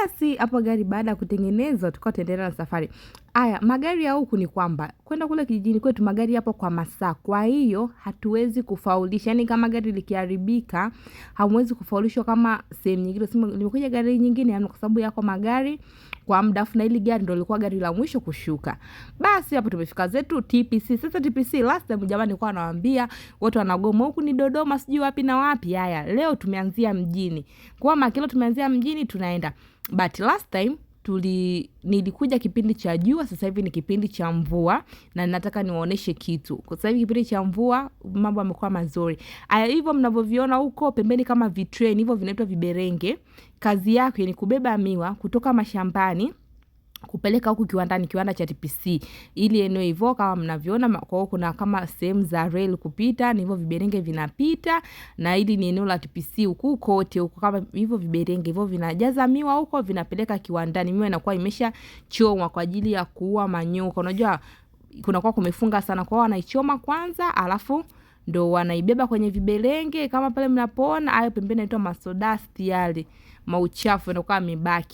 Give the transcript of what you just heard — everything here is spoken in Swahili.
Basi hapo gari baada ya kutengenezwa tukao tuendelea na safari. Aya, magari ya huku ni kwamba kwenda kule kijijini kwetu magari yapo kwa masaa. Kwa hiyo hatuwezi kufaulisha. Yaani kama gari likiharibika, hamwezi kufaulishwa kama sehemu nyingine. Sema limekuja gari nyingine kwa sababu yako magari kwa muda na hili gari ndio lilikuwa gari la mwisho kushuka. Basi hapo tumefika zetu TPC. Sasa TPC last time jamani nilikuwa nawaambia watu wanagoma huku ni Dodoma sijui wapi na wapi. Haya, leo tumeanzia mjini. Kwa makilo tumeanzia mjini tunaenda. But last time nilikuja kipindi cha jua, sasa hivi ni kipindi cha mvua na nataka niwaoneshe kitu. Kwa sasa hivi kipindi cha mvua mambo yamekuwa mazuri. Aya, hivyo mnavyoviona huko pembeni kama vitrain hivyo vinaitwa viberenge. Kazi yake ni kubeba miwa kutoka mashambani kupeleka huku kiwandani, kiwanda cha TPC. Ili eneo hivyo kama mnavyoona kwa huko kuna kama sehemu za rail kupita, ni hivyo viberenge vinapita na hili ni eneo la TPC huku kote huko kama hivyo viberenge hivyo vinajaza miwa huko vinapeleka kiwandani. Miwa inakuwa imesha chomwa kwa ajili ya kuua manyoka. Unajua kunakuwa kumefunga sana, kwa hiyo wanaichoma kwanza alafu ndo wanaibeba kwenye viberenge kama pale mnapoona. Hayo pembeni inaitwa masodasti, yale mauchafu yanakuwa yamebaki.